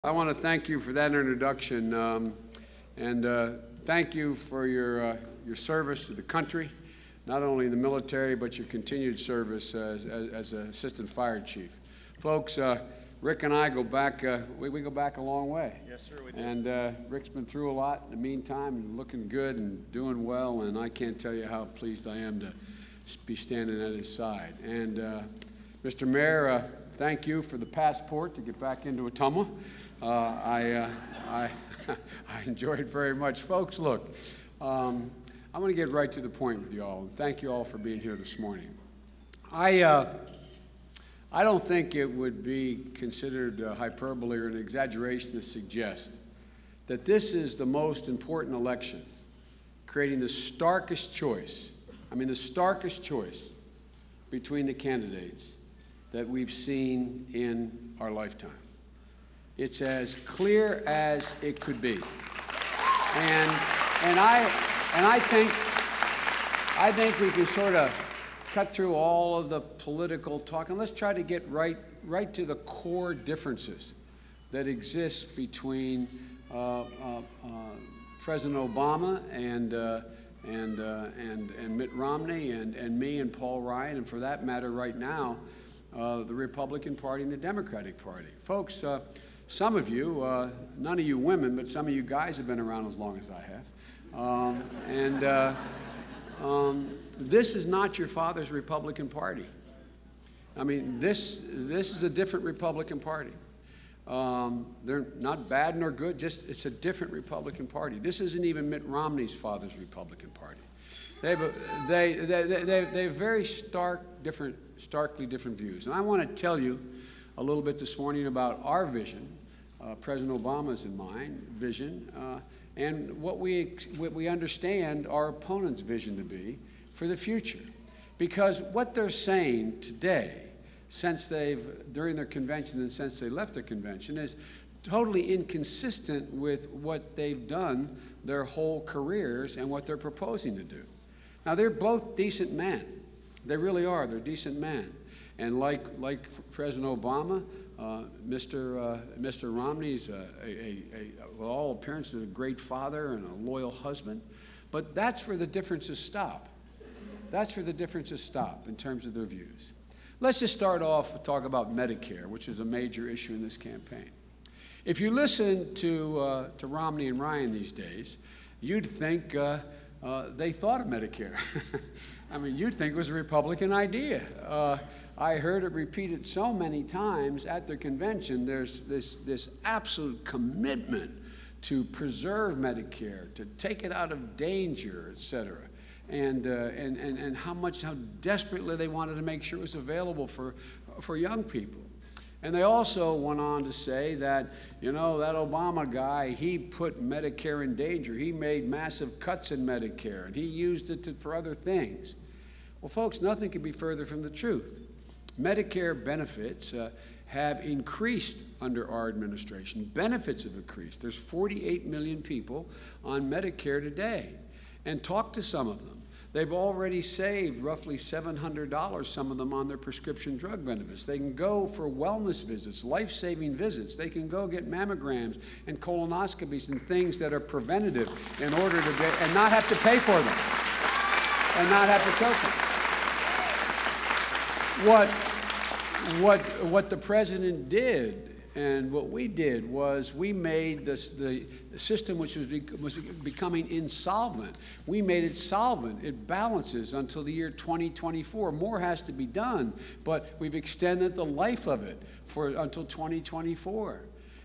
I want to thank you for that introduction, and thank you for your service to the country, not only in the military, but your continued service as an assistant fire chief. Folks, Rick and I go back, we go back a long way. Yes, sir, we do. And Rick's been through a lot in the meantime, and looking good and doing well, and I can't tell you how pleased I am to be standing at his side. And Mr. Mayor, thank you for the passport to get back into Ottumwa. I enjoyed it very much. Folks, look, I'm going to get right to the point with you all, and thank you all for being here this morning. I don't think it would be considered hyperbole or an exaggeration to suggest that this is the most important election, creating the starkest choice, the starkest choice between the candidates that we've seen in our lifetime. It's as clear as it could be. And I think we can sort of cut through all of the political talk, and let's try to get right to the core differences that exist between President Obama and Mitt Romney and me and Paul Ryan, and for that matter right now, the Republican Party and the Democratic Party. Folks, some of you, none of you women, but some of you guys have been around as long as I have. This is not your father's Republican Party. This is a different Republican Party. They're not bad nor good, just it's a different Republican Party. This isn't even Mitt Romney's father's Republican Party. They have very starkly different views. And I want to tell you a little bit this morning about our vision, President Obama's in mind, vision, and what we understand our opponent's vision to be for the future. Because what they're saying today, during their convention and since they left their convention, is totally inconsistent with what they've done their whole careers and what they're proposing to do. Now, they're both decent men. They really are. They're decent men. And like President Obama, Mr. Romney's, with all appearances, a great father and a loyal husband. But that's where the differences stop. That's where the differences stop in terms of their views. Let's just start off with talk about Medicare, which is a major issue in this campaign. If you listen to Romney and Ryan these days, you'd think they thought of Medicare. You'd think it was a Republican idea. I heard it repeated so many times at their convention. There's this absolute commitment to preserve Medicare, to take it out of danger, et cetera, and how desperately they wanted to make sure it was available for young people. And they also went on to say that, that Obama guy, he put Medicare in danger. He made massive cuts in Medicare, and he used it for other things. Well, folks, nothing could be further from the truth. Medicare benefits have increased under our administration. Benefits have increased. There's 48 million people on Medicare today. And talk to some of them. They've already saved roughly $700, some of them, on their prescription drug benefits. They can go for wellness visits, life-saving visits. They can go get mammograms and colonoscopies and things that are preventative in order to get, and not have to pay for them, and not have to kill them. What the president did and what we did was we made the system, which was becoming insolvent, we made it solvent. It balances until the year 2024. More has to be done, but we've extended the life of it until 2024.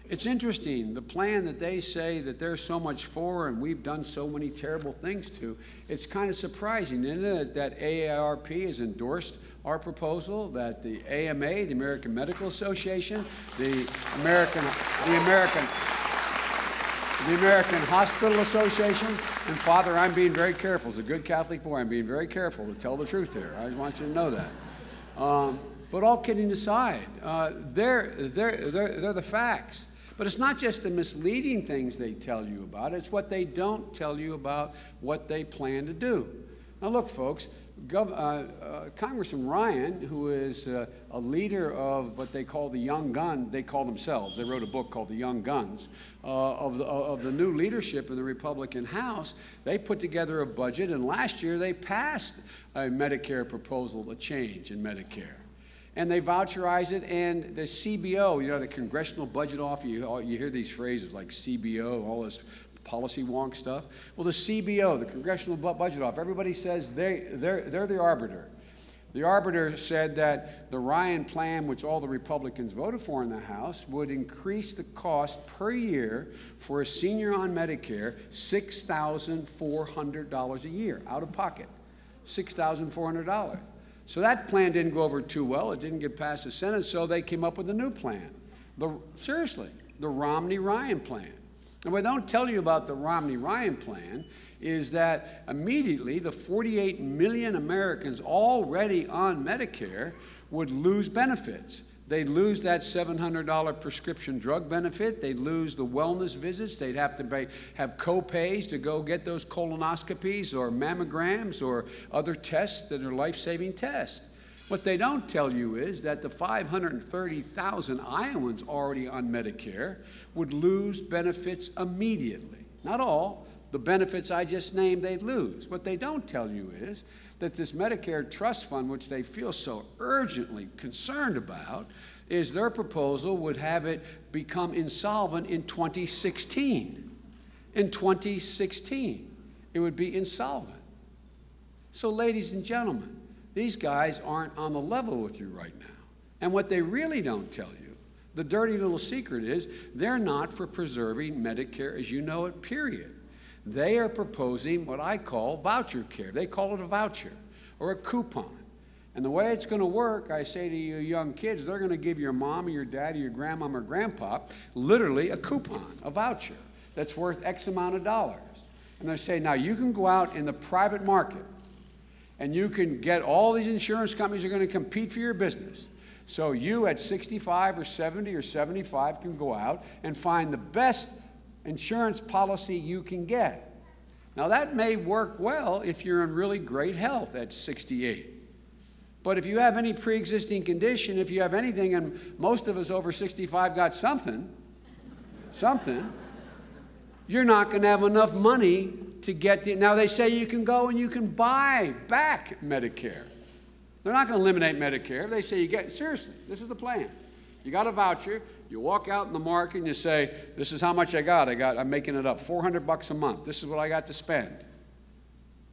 It's interesting, the plan that they say that they're so much for and we've done so many terrible things to, it's kind of surprising, isn't it, that AARP has endorsed our proposal, that the AMA, the American Medical Association, the American Hospital Association, and Father, I'm being very careful. As a good Catholic boy, I'm being very careful to tell the truth here. I just want you to know that. But all kidding aside, they're the facts. But it's not just the misleading things they tell you about, it's what they don't tell you about what they plan to do. Now look, folks, Congressman Ryan, who is a leader of what they call the Young Gun, they call themselves, they wrote a book called The Young Guns, of the new leadership in the Republican House, they put together a budget, and last year they passed a Medicare proposal, a change in Medicare. And they voucherized it, and the CBO, you know, the Congressional Budget Office, you hear these phrases like CBO, all this policy wonk stuff. Well, the CBO, the Congressional Budget Office, everybody says they're the arbiter. The arbiter said that the Ryan plan, which all the Republicans voted for in the House, would increase the cost per year for a senior on Medicare $6,400 a year, out of pocket, $6,400. So that plan didn't go over too well. It didn't get past the Senate, so they came up with a new plan. Seriously, the Romney-Ryan plan. And what they don't tell you about the Romney-Ryan plan is that immediately the 48 million Americans already on Medicare would lose benefits. They'd lose that $700 prescription drug benefit. They'd lose the wellness visits. They'd have to have co-pays to go get those colonoscopies or mammograms or other tests that are life-saving tests. What they don't tell you is that the 530,000 Iowans already on Medicare would lose benefits immediately. Not all. The benefits I just named, they'd lose. What they don't tell you is that this Medicare trust fund, which they feel so urgently concerned about, is their proposal would have it become insolvent in 2016. In 2016, it would be insolvent. So, ladies and gentlemen, these guys aren't on the level with you right now. And what they really don't tell you, the dirty little secret is, they're not for preserving Medicare as you know it, period. They are proposing what I call voucher care. They call it a voucher or a coupon. And the way it's going to work, I say to you young kids, they're going to give your mom or your dad or your grandmom or grandpa literally a coupon, a voucher that's worth X amount of dollars. And they say, now you can go out in the private market and you can get all these insurance companies are going to compete for your business. So you at 65 or 70 or 75 can go out and find the best insurance policy you can get. Now that may work well if you're in really great health at 68. But if you have any pre-existing condition, if you have anything, and most of us over 65 got something, you're not going to have enough money to get the, now they say you can go and you can buy back Medicare. They're not going to eliminate Medicare. They say you get, seriously, this is the plan. You got a voucher, you walk out in the market and you say, this is how much I got, I'm making it up, $400 a month. This is what I got to spend.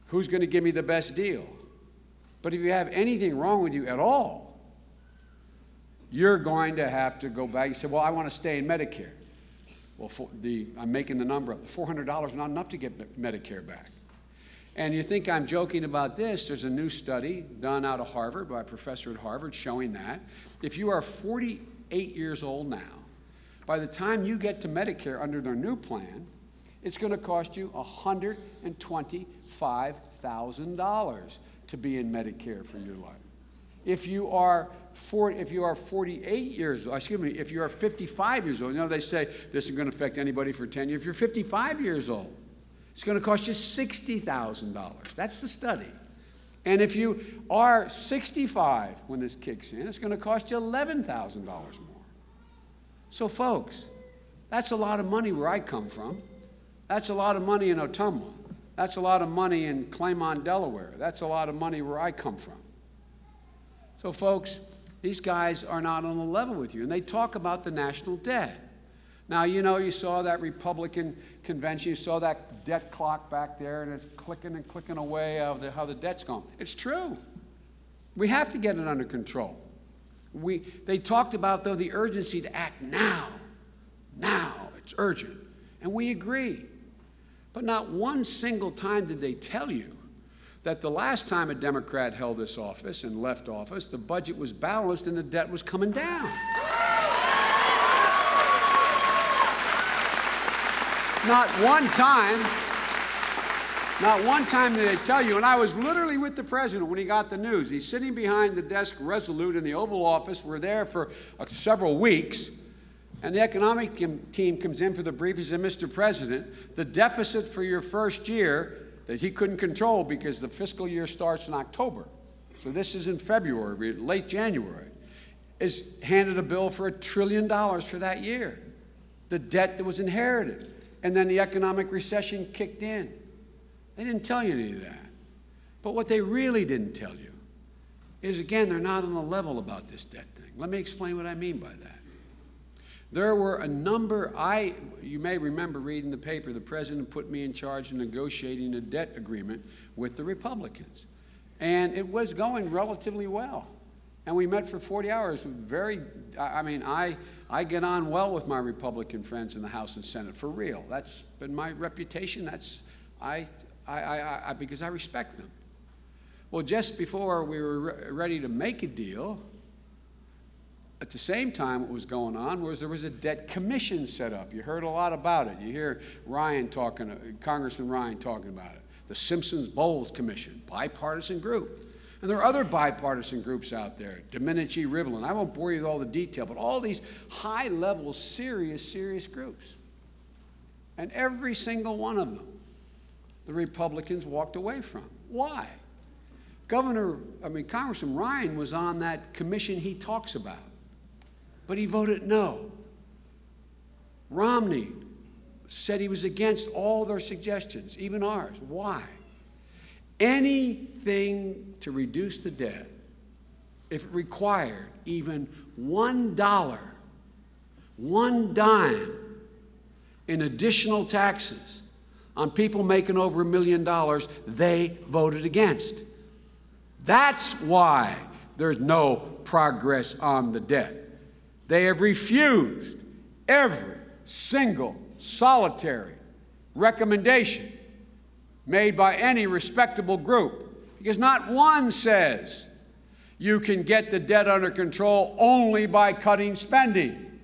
Who's going to give me the best deal? But if you have anything wrong with you at all, you're going to have to go back. You say, well, I want to stay in Medicare. Well, I'm making the number up. The $400 is not enough to get Medicare back. And you think I'm joking about this. There's a new study done out of Harvard by a professor at Harvard showing that if you are 48 years old now, by the time you get to Medicare under their new plan, it's going to cost you $125,000 to be in Medicare for your life. If you are 48 years old, excuse me, if you are 55 years old, you know they say this isn't going to affect anybody for 10 years. If you're 55 years old, it's going to cost you $60,000. That's the study. And if you are 65 when this kicks in, it's going to cost you $11,000 more. So folks, that's a lot of money where I come from. That's a lot of money in Ottumwa. That's a lot of money in Claymont, Delaware. That's a lot of money where I come from. So folks, these guys are not on the level with you. And they talk about the national debt. Now, you know, you saw that Republican convention. You saw that debt clock back there, and it's clicking and clicking away of how the debt's going. It's true. We have to get it under control. They talked about, though, the urgency to act now. Now, it's urgent. And we agree. But not one single time did they tell you that the last time a Democrat held this office and left office, the budget was balanced and the debt was coming down. Not one time did they tell you, and I was literally with the president when he got the news. He's sitting behind the desk resolute in the Oval Office. We're there for several weeks. And the economic team comes in for the brief. He said, Mr. President, the deficit for your first year that he couldn't control because the fiscal year starts in October. So this is in February, late January, is handed a bill for $1 trillion for that year. The debt that was inherited. And then the economic recession kicked in. They didn't tell you any of that. But what they really didn't tell you is, again, they're not on the level about this debt thing. Let me explain what I mean by that. There were a number, you may remember reading the paper, the president put me in charge of negotiating a debt agreement with the Republicans. And it was going relatively well. And we met for 40 hours. I get on well with my Republican friends in the House and Senate, for real. That's been my reputation. Because I respect them. Well, just before we were ready to make a deal, at the same time what was going on was there was a debt commission set up. You heard a lot about it. You hear Congressman Ryan talking about it. The Simpson-Bowles Commission, bipartisan group. And there are other bipartisan groups out there, Domenici, Rivlin. I won't bore you with all the detail, but all these high-level, serious groups. And every single one of them, the Republicans walked away from. Why? Congressman Ryan was on that commission he talks about, but he voted no. Romney said he was against all their suggestions, even ours. Why? Anything to reduce the debt, if it required even $1, one dime in additional taxes on people making over $1 million, they voted against. That's why there's no progress on the debt. They have refused every single solitary recommendation made by any respectable group, because not one says you can get the debt under control only by cutting spending.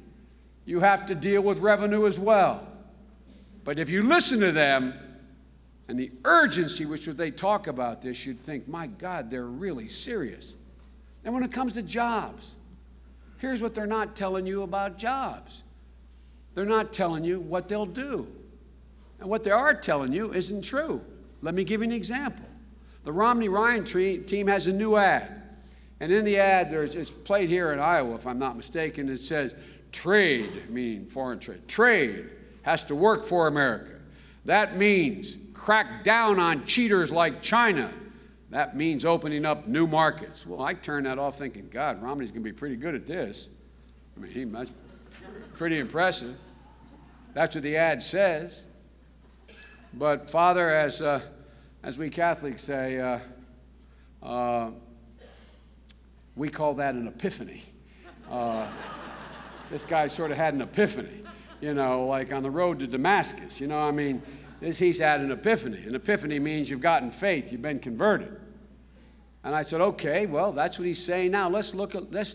You have to deal with revenue as well. But if you listen to them and the urgency with which they talk about this, you'd think, my God, they're really serious. And when it comes to jobs, here's what they're not telling you about jobs. They're not telling you what they'll do. And what they are telling you isn't true. Let me give you an example. The Romney-Ryan team has a new ad. And in the ad, it's played here in Iowa, if I'm not mistaken, it says, trade, meaning foreign trade. Trade has to work for America. That means crack down on cheaters like China. That means opening up new markets. Well, I turned that off thinking, God, Romney's going to be pretty good at this. That's pretty impressive. That's what the ad says. But, Father, as we Catholics say, we call that an epiphany. This guy sort of had an epiphany, like on the road to Damascus. He's had an epiphany. An epiphany means you've gotten faith, you've been converted. And I said, okay, well, that's what he's saying now. Let's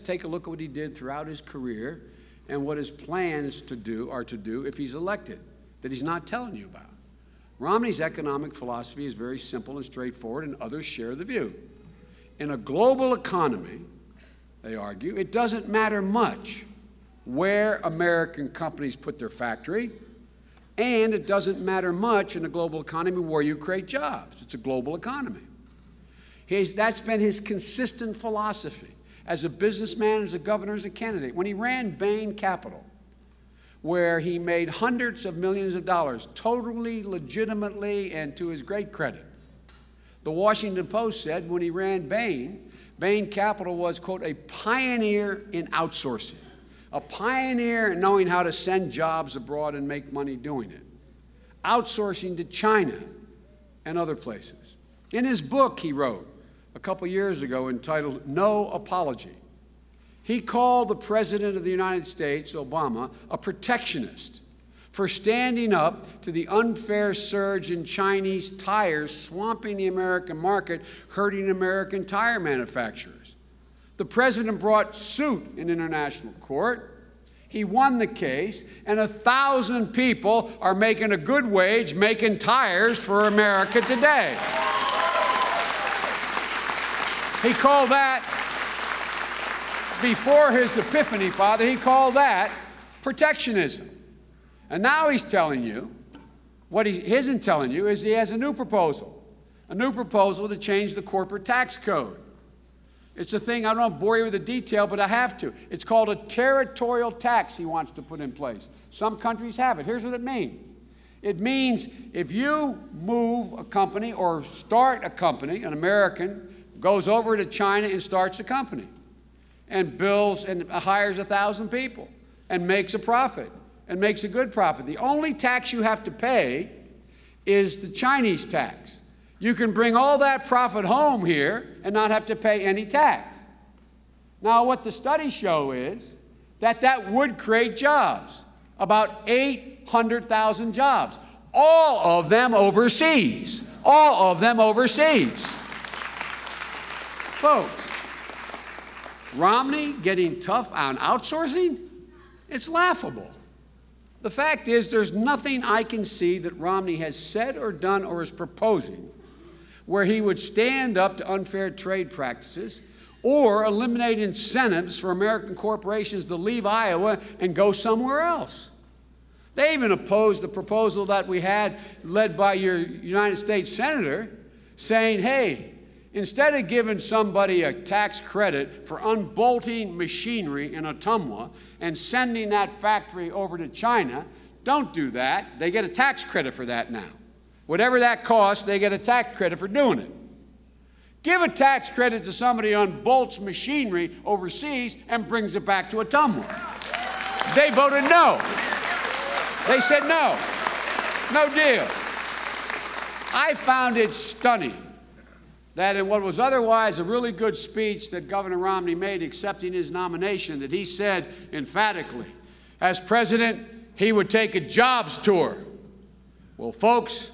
take a look at what he did throughout his career and what his plans are to do if he's elected, that he's not telling you about. Romney's economic philosophy is very simple and straightforward, and others share the view. In a global economy, they argue, it doesn't matter much where American companies put their factory, and it doesn't matter much in a global economy where you create jobs. It's a global economy. That's been his consistent philosophy as a businessman, as a governor, as a candidate. When he ran Bain Capital, where he made hundreds of millions of dollars, totally legitimately and to his great credit. The Washington Post said when he ran Bain Capital was, quote, a pioneer in outsourcing, a pioneer in knowing how to send jobs abroad and make money doing it, outsourcing to China and other places. In his book he wrote a couple years ago entitled No Apology, he called the President of the United States, Obama, a protectionist for standing up to the unfair surge in Chinese tires swamping the American market, hurting American tire manufacturers. The President brought suit in international court. He won the case, and 1,000 people are making a good wage making tires for America today. He called that, before his epiphany, Father, he called that protectionism. And now he's telling you, what he isn't telling you is he has a new proposal. a new proposal to change the corporate tax code. It's a thing, I don't want to bore you with the detail, but I have to. It's called a territorial tax he wants to put in place. Some countries have it. Here's what it means. It means if you move a company or start a company, an American goes over to China and starts a company and bills and hires 1,000 people and makes a profit and makes a good profit. The only tax you have to pay is the Chinese tax. You can bring all that profit home here and not have to pay any tax. Now, what the studies show is that that would create jobs, about 800,000 jobs, all of them overseas, all of them overseas. Folks, Romney getting tough on outsourcing? It's laughable. The fact is, there's nothing I can see that Romney has said or done or is proposing where he would stand up to unfair trade practices or eliminate incentives for American corporations to leave Iowa and go somewhere else. They even opposed the proposal that we had led by your United States Senator saying, hey, instead of giving somebody a tax credit for unbolting machinery in Ottumwa and sending that factory over to China, don't do that. They get a tax credit for that now. Whatever that costs, they get a tax credit for doing it. Give a tax credit to somebody who unbolts machinery overseas and brings it back to Ottumwa. They voted no. They said no. No deal. I found it stunning that in what was otherwise a really good speech that Governor Romney made accepting his nomination, that he said emphatically, as president, he would take a jobs tour. Well, folks,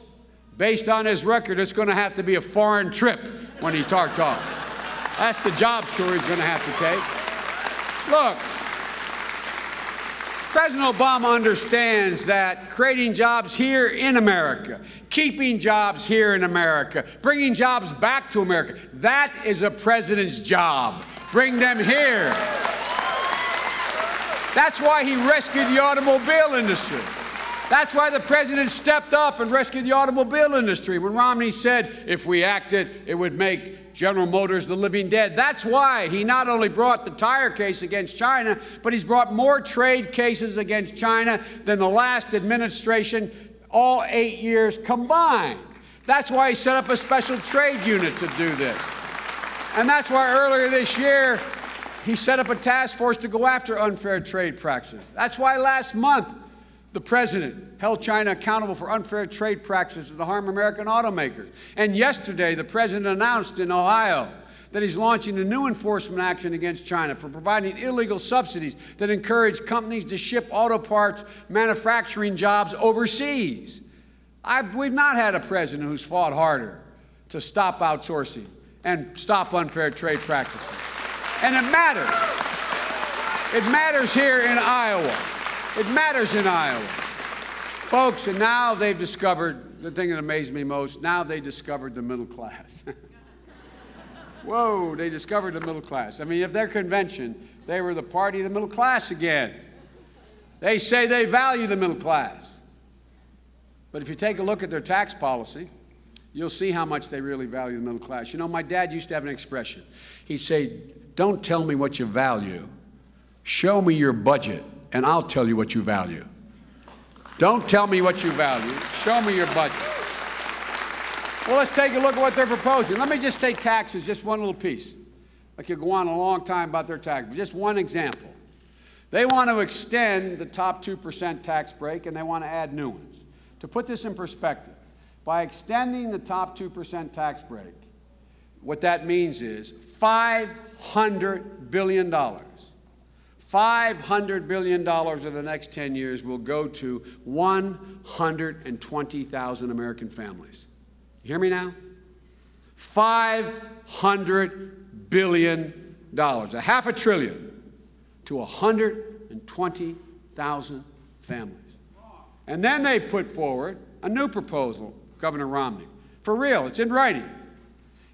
based on his record, it's going to have to be a foreign trip when he starts off. That's the jobs tour he's going to have to take. Look, President Obama understands that creating jobs here in America, keeping jobs here in America, bringing jobs back to America, that is a president's job. Bring them here. That's why he rescued the automobile industry. That's why the president stepped up and rescued the automobile industry when Romney said if we acted, it would make General Motors the living dead. That's why he not only brought the tire case against China, but he's brought more trade cases against China than the last administration, all 8 years combined. That's why he set up a special trade unit to do this. And that's why earlier this year, he set up a task force to go after unfair trade practices. That's why last month, the president held China accountable for unfair trade practices that harm American automakers. And yesterday, the president announced in Ohio that he's launching a new enforcement action against China for providing illegal subsidies that encourage companies to ship auto parts manufacturing jobs overseas. We've not had a president who's fought harder to stop outsourcing and stop unfair trade practices. And it matters. It matters here in Iowa. It matters in Iowa. Folks, and now they've discovered, the thing that amazed me most, now they discovered the middle class. Whoa, they discovered the middle class. I mean, if their convention, they were the party of the middle class again. They say they value the middle class. But if you take a look at their tax policy, you'll see how much they really value the middle class. You know, my dad used to have an expression. He'd say, don't tell me what you value. Show me your budget, and I'll tell you what you value. Don't tell me what you value. Show me your budget. Well, let's take a look at what they're proposing. Let me just take taxes, just one little piece. I could go on a long time about their tax, but just one example. They want to extend the top 2% tax break, and they want to add new ones. To put this in perspective, by extending the top 2% tax break, what that means is $500 billion. $500 billion over the next 10 years will go to 120,000 American families. You hear me now? $500 billion, $500 billion to 120,000 families. And then they put forward a new proposal, Governor Romney. For real, it's in writing.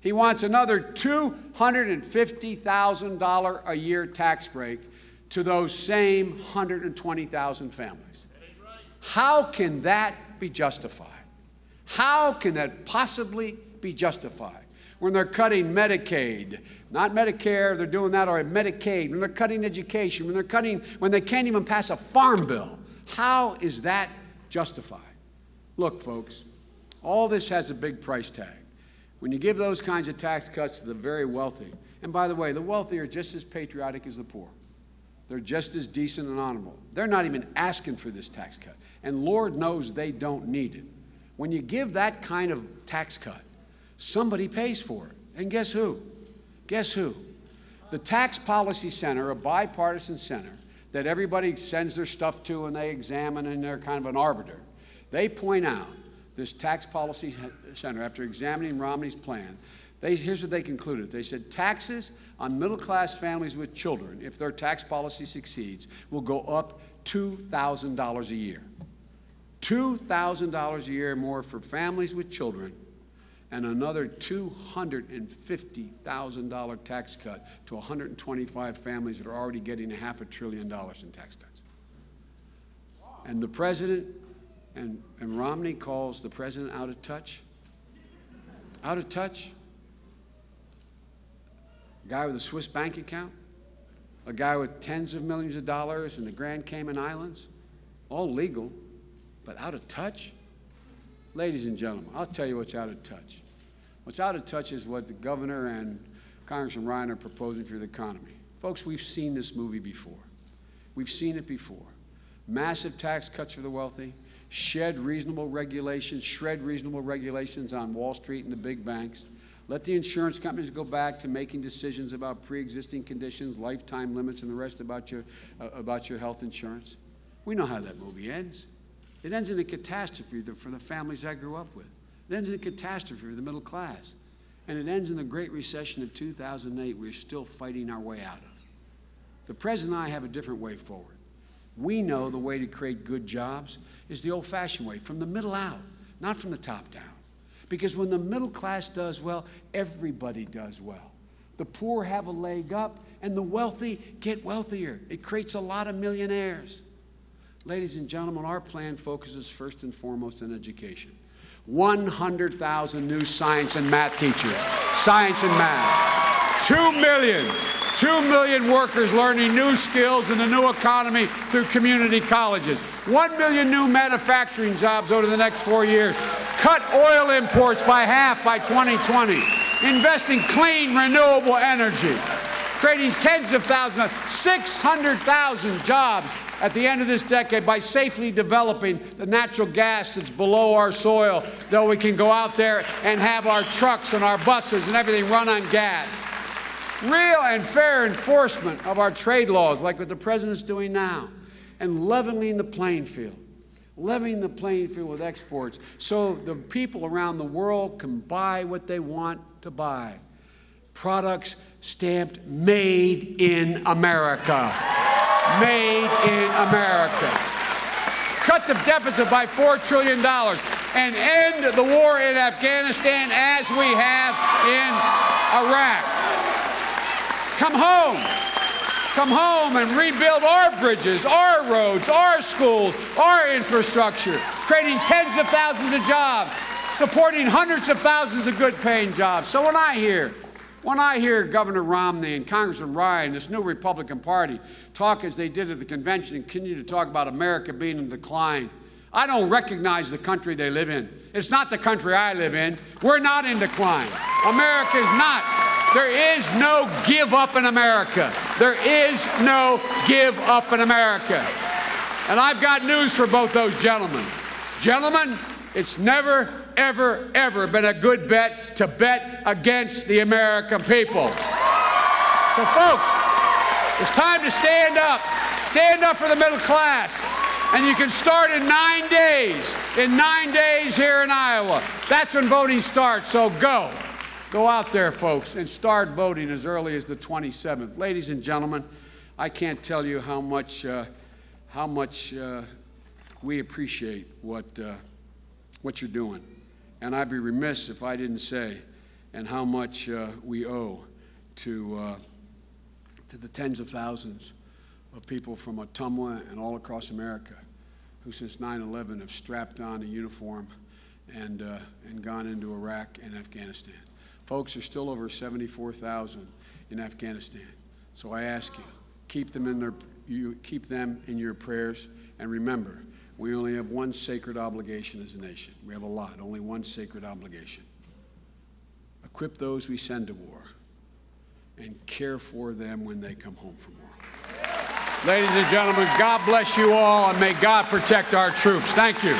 He wants another $250,000 a year tax break to those same 120,000 families. How can that be justified? How can that possibly be justified. When they're cutting Medicaid, not Medicare, they're doing that, or Medicaid, when they're cutting education, when they can't even pass a farm bill, how is that justified? Look, folks, all this has a big price tag. When you give those kinds of tax cuts to the very wealthy, and by the way, the wealthy are just as patriotic as the poor. They're just as decent and honorable. They're not even asking for this tax cut, and Lord knows they don't need it. When you give that kind of tax cut, somebody pays for it. And guess who? Guess who? The Tax Policy Center, a bipartisan center that everybody sends their stuff to and they examine, and they're kind of an arbiter. They point out, this Tax Policy Center, after examining Romney's plan, here's what they concluded. They said taxes on middle-class families with children, if their tax policy succeeds, will go up $2,000 a year. $2,000 a year more for families with children, and another $250,000 tax cut to 125 families that are already getting $500 billion in tax cuts. And the president and Romney calls the president out of touch. Out of touch. A guy with a Swiss bank account, a guy with tens of millions of dollars in the Grand Cayman Islands, all legal, but out of touch? Ladies and gentlemen, I'll tell you what's out of touch. What's out of touch is what the governor and Congressman Ryan are proposing for the economy. Folks, we've seen this movie before. We've seen it before. Massive tax cuts for the wealthy, shred reasonable regulations on Wall Street and the big banks. Let the insurance companies go back to making decisions about pre-existing conditions, lifetime limits, and the rest about your health insurance. We know how that movie ends. It ends in a catastrophe for the families I grew up with. It ends in a catastrophe for the middle class. And it ends in the Great Recession of 2008 we're still fighting our way out of. The President and I have a different way forward. We know the way to create good jobs is the old-fashioned way, from the middle out, not from the top down. Because when the middle class does well, everybody does well. The poor have a leg up, and the wealthy get wealthier. It creates a lot of millionaires. Ladies and gentlemen, our plan focuses first and foremost on education. 100,000 new science and math teachers. Science and math. 2 million workers learning new skills in the new economy through community colleges. 1 million new manufacturing jobs over the next 4 years. Cut oil imports by half by 2020. Invest in clean, renewable energy. Creating tens of thousands, 600,000 jobs at the end of this decade by safely developing the natural gas that's below our soil, though we can go out there and have our trucks and our buses and everything run on gas. Real and fair enforcement of our trade laws, like what the President's doing now, and leveling the playing field. Leveling the playing field with exports so the people around the world can buy what they want to buy. Products stamped made in America. Made in America. Cut the deficit by $4 trillion and end the war in Afghanistan as we have in Iraq. Come home. Come home and rebuild our bridges, our roads, our schools, our infrastructure, creating tens of thousands of jobs, supporting hundreds of thousands of good-paying jobs. So when I hear Governor Romney and Congressman Ryan, this new Republican Party, talk as they did at the convention and continue to talk about America being in decline, I don't recognize the country they live in. It's not the country I live in. We're not in decline. America is not. There is no give up in America. There is no give up in America. And I've got news for both those gentlemen. Gentlemen, it's never, ever, ever been a good bet to bet against the American people. So, folks, it's time to stand up. Stand up for the middle class. And you can start in 9 days. In 9 days here in Iowa. That's when voting starts, so go. Go out there, folks, and start voting as early as the 27th. Ladies and gentlemen, I can't tell you how much we appreciate what you're doing. And I'd be remiss if I didn't say, and how much we owe to the tens of thousands of people from Ottumwa and all across America who since 9/11 have strapped on a uniform and gone into Iraq and Afghanistan. Folks, there's still over 74,000 in Afghanistan. So I ask you, keep them in your prayers, and remember, we only have one sacred obligation as a nation. We have a lot, only one sacred obligation. Equip those we send to war and care for them when they come home from war. Ladies and gentlemen, God bless you all, and may God protect our troops. Thank you.